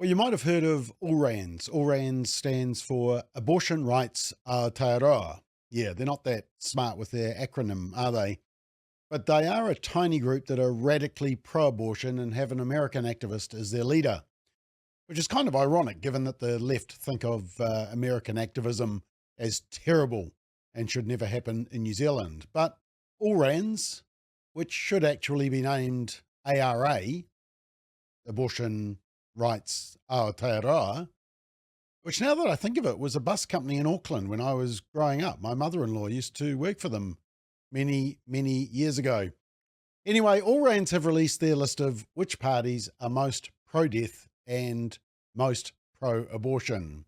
Well, you might have heard of ALRANZ. ALRANZ stands for Abortion Rights Aotearoa. Yeah, they're not that smart with their acronym, are they? But they are a tiny group that are radically pro-abortion and have an American activist as their leader, which is kind of ironic given that the left think of American activism as terrible and should never happen in New Zealand. But ALRANZ, which should actually be named ARA, Abortion Rights Aotearoa, which now that I think of it was a bus company in Auckland when I was growing up. My mother-in-law used to work for them many, many years ago. Anyway, ALRANZ have released their list of which parties are most pro-death and most pro-abortion.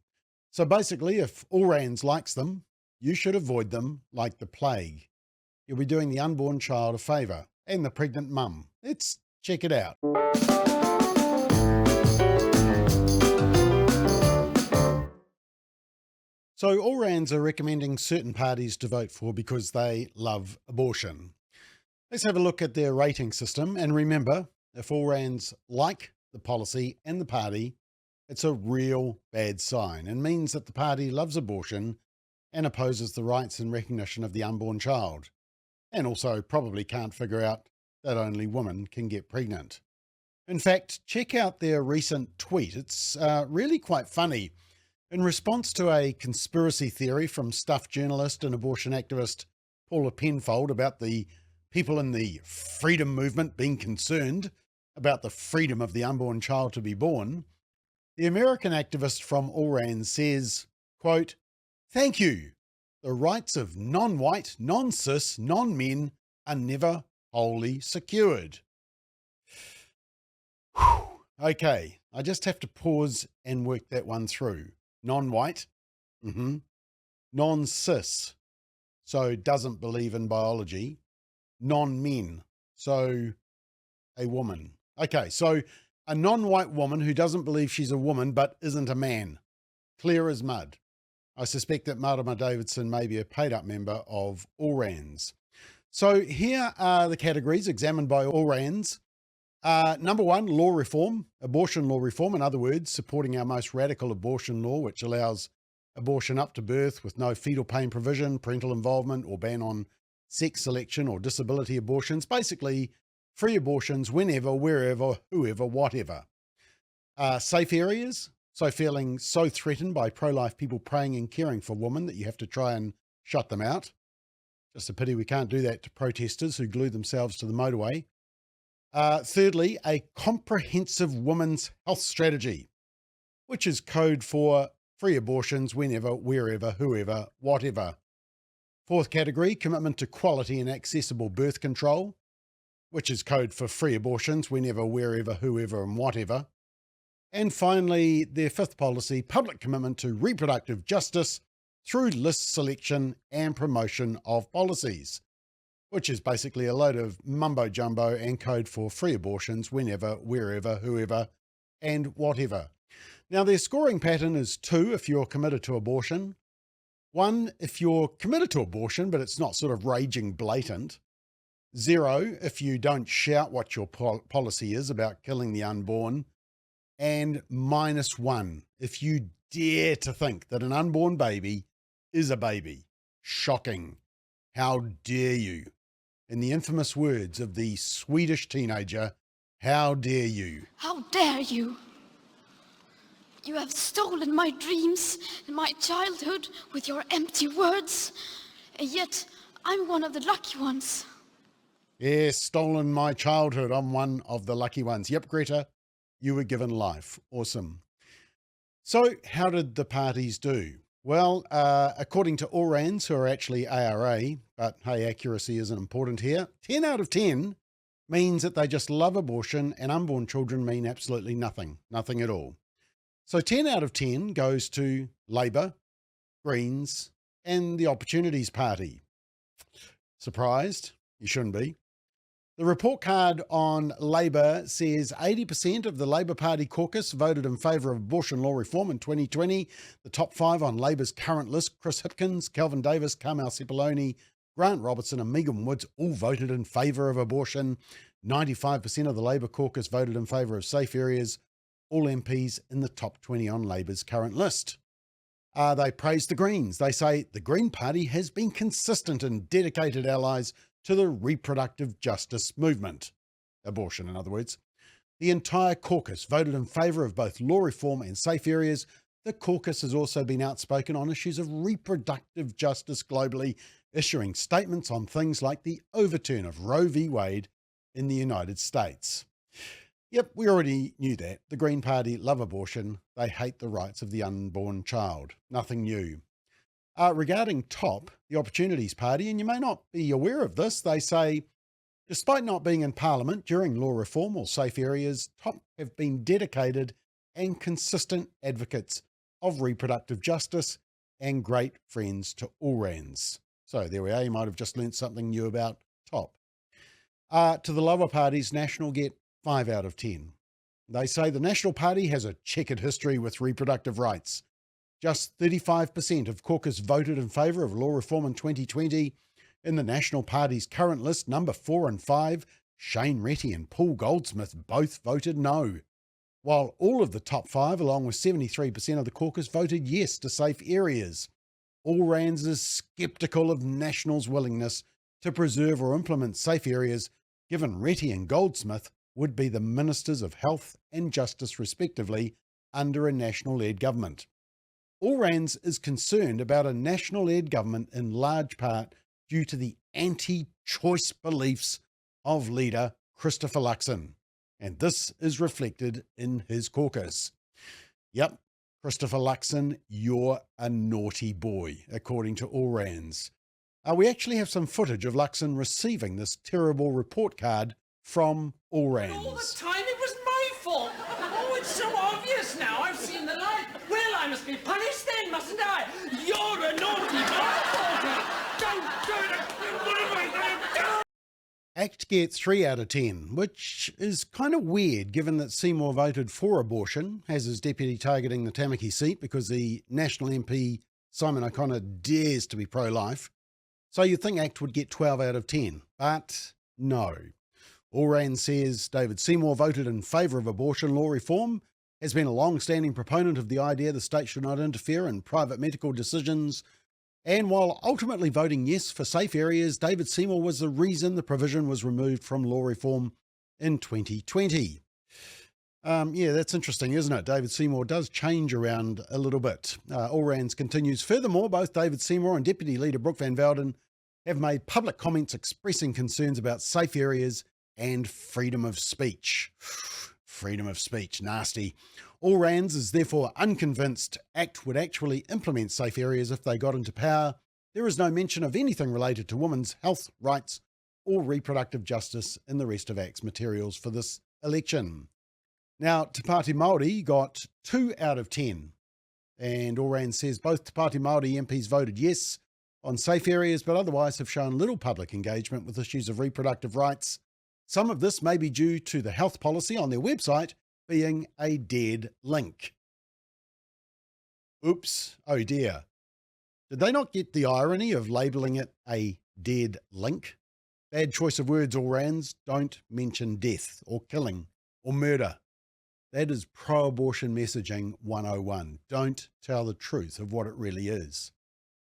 So basically, if ALRANZ likes them, you should avoid them like the plague. You'll be doing the unborn child a favour and the pregnant mum. Let's check it out. So ALRANZ are recommending certain parties to vote for because they love abortion. Let's have a look at their rating system. And remember, if ALRANZ like the policy and the party, it's a real bad sign and means that the party loves abortion and opposes the rights and recognition of the unborn child, and also probably can't figure out that only women can get pregnant. In fact, check out their recent tweet. It's really quite funny. In response to a conspiracy theory from Stuff journalist and abortion activist Paula Penfold about the people in the freedom movement being concerned about the freedom of the unborn child to be born, the American activist from ALRANZ says, quote, "Thank you. The rights of non-white, non-cis, non-men are never wholly secured." Whew. Okay, I just have to pause and work that one through. Non-white, non-cis, so doesn't believe in biology, non-men, so a woman. Okay, so a non-white woman who doesn't believe she's a woman but isn't a man. Clear as mud. I suspect that Marama Davidson may be a paid-up member of ALRANZ. So here are the categories examined by ALRANZ. Number one, law reform, abortion law reform. In other words, supporting our most radical abortion law, which allows abortion up to birth with no fetal pain provision, parental involvement, or ban on sex selection or disability abortions. Basically, free abortions whenever, wherever, whoever, whatever. Safe areas, so feeling so threatened by pro-life people praying and caring for women that you have to try and shut them out. Just a pity we can't do that to protesters who glue themselves to the motorway. Thirdly, a comprehensive women's health strategy, which is code for free abortions whenever, wherever, whoever, whatever. Fourth category, commitment to quality and accessible birth control, which is code for free abortions whenever, wherever, whoever, and whatever. And finally, their fifth policy, public commitment to reproductive justice through list selection and promotion of policies, which is basically a load of mumbo jumbo and code for free abortions whenever, wherever, whoever, and whatever. Now, their scoring pattern is 2 if you're committed to abortion, 1 if you're committed to abortion but it's not sort of raging blatant, 0 if you don't shout what your policy is about killing the unborn, and -1 if you dare to think that an unborn baby is a baby. Shocking. How dare you? In the infamous words of the Swedish teenager, how dare you? How dare you? You have stolen my dreams and my childhood with your empty words, and yet I'm one of the lucky ones. Yes, stolen my childhood. I'm one of the lucky ones. Yep, Greta, you were given life. Awesome. So how did the parties do? Well, according to ALRANZ, who are actually ARA, but hey, accuracy isn't important here, 10 out of 10 means that they just love abortion, and unborn children mean absolutely nothing, nothing at all. So 10 out of 10 goes to Labour, Greens, and the Opportunities Party. Surprised? You shouldn't be. The report card on Labour says 80% of the Labour Party caucus voted in favour of abortion law reform in 2020. The top 5 on Labour's current list, Chris Hipkins, Kelvin Davis, Carmel Sepuloni, Grant Robertson and Megan Woods, all voted in favour of abortion. 95% of the Labour caucus voted in favour of safe areas. all MPs in the top 20 on Labour's current list. They praise the Greens. They say the Green Party has been consistent and dedicated allies to the reproductive justice movement. Abortion, in other words. The entire caucus voted in favour of both law reform and safe areas. The caucus has also been outspoken on issues of reproductive justice globally, issuing statements on things like the overturn of Roe v. Wade in the United States. Yep, we already knew that. The Green Party love abortion. They hate the rights of the unborn child. Nothing new. Regarding TOP, the Opportunities Party, and you may not be aware of this, they say, despite not being in Parliament during law reform or safe areas, TOP have been dedicated and consistent advocates of reproductive justice and great friends to ALRANZ. So there we are, you might have just learnt something new about TOP. To the lower parties, National get 5 out of 10. They say the National Party has a checkered history with reproductive rights. Just 35% of caucus voted in favour of law reform in 2020. In the National Party's current list, number 4 and 5, Shane Retty and Paul Goldsmith both voted no, while all of the top 5, along with 73% of the caucus, voted yes to safe areas. ALRANZ is sceptical of National's willingness to preserve or implement safe areas, given Retty and Goldsmith would be the Ministers of Health and Justice respectively under a National-led government. ALRANZ is concerned about a National-led government in large part due to the anti-choice beliefs of leader Christopher Luxon, and this is reflected in his caucus. Yep, Christopher Luxon, you're a naughty boy, according to ALRANZ. We actually have some footage of Luxon receiving this terrible report card from ALRANZ. All the time it was my fault. Oh, it's so obvious now. I've seen the light. Well, I must be punished then, mustn't I? You're a naughty boy. Don't do it. What am I going to do? ACT gets 3 out of 10, which is kind of weird given that Seymour voted for abortion, has his deputy targeting the Tamaki seat because the National MP Simon O'Connor dares to be pro-life. So you'd think ACT would get 12 out of 10, but no. ALRANZ says David Seymour voted in favour of abortion law reform, has been a long-standing proponent of the idea the state should not interfere in private medical decisions, and while ultimately voting yes for safe areas, David Seymour was the reason the provision was removed from law reform in 2020. Yeah, that's interesting, isn't it? David Seymour does change around a little bit. ALRANZ continues, furthermore, both David Seymour and Deputy Leader Brooke Van Velden have made public comments expressing concerns about safe areas and freedom of speech. Freedom of speech, nasty. ALRANZ is therefore unconvinced ACT would actually implement safe areas if they got into power. There is no mention of anything related to women's health rights or reproductive justice in the rest of ACT's materials for this election. Now, Te Pāti Māori got 2 out of 10. And ALRANZ says both Te Pāti Māori MPs voted yes on safe areas, but otherwise have shown little public engagement with issues of reproductive rights. Some of this may be due to the health policy on their website being a dead link. Oops, oh dear. Did they not get the irony of labelling it a dead link? Bad choice of words, ALRANZ. Don't mention death or killing or murder. That is pro-abortion messaging 101. Don't tell the truth of what it really is.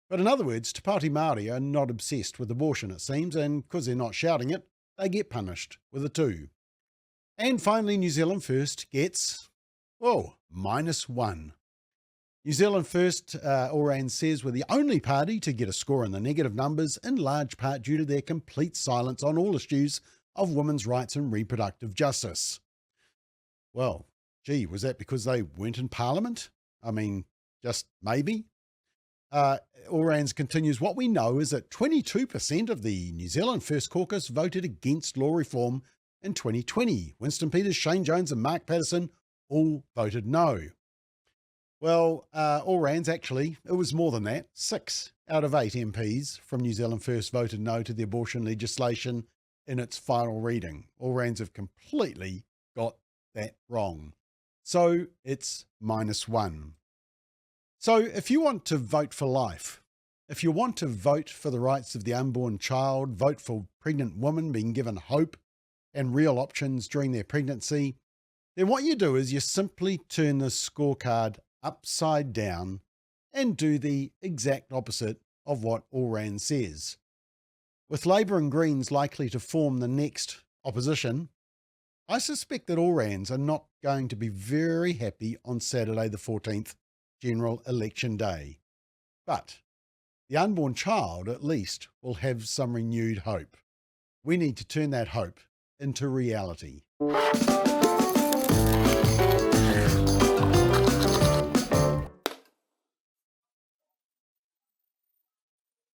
But in other words, Te Pāti Māori are not obsessed with abortion, it seems, and because they're not shouting it, they get punished with a 2. And finally, New Zealand First gets, -1. New Zealand First, ALRANZ says, were the only party to get a score in the negative numbers, in large part due to their complete silence on all issues of women's rights and reproductive justice. Well, gee, was that because they weren't in Parliament? I mean, just maybe. ALRANZ continues, what we know is that 22% of the New Zealand First caucus voted against law reform in 2020. Winston Peters, Shane Jones and Mark Patterson all voted no. Well, ALRANZ actually, it was more than that. 6 out of 8 MPs from New Zealand First voted no to the abortion legislation in its final reading. ALRANZ have completely got that wrong. So it's -1. So if you want to vote for life, if you want to vote for the rights of the unborn child, vote for pregnant women being given hope and real options during their pregnancy, then what you do is you simply turn the scorecard upside down and do the exact opposite of what ALRANZ says. With Labour and Greens likely to form the next opposition, I suspect that ALRANZ are not going to be very happy on Saturday the 14th, General Election Day. But the unborn child, at least, will have some renewed hope. We need to turn that hope into reality.